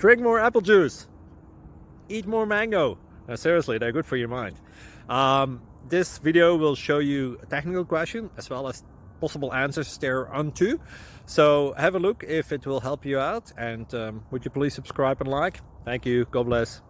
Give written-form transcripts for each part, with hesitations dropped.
Drink more apple juice. Eat more mango. Seriously, they're good for your mind. This video will show you a technical question as well as possible answers thereunto. So have a look if it will help you out, and would you please subscribe and like? Thank you. God bless.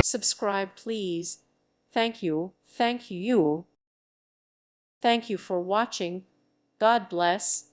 Subscribe, please. Thank you. Thank you. Thank you for watching. God bless.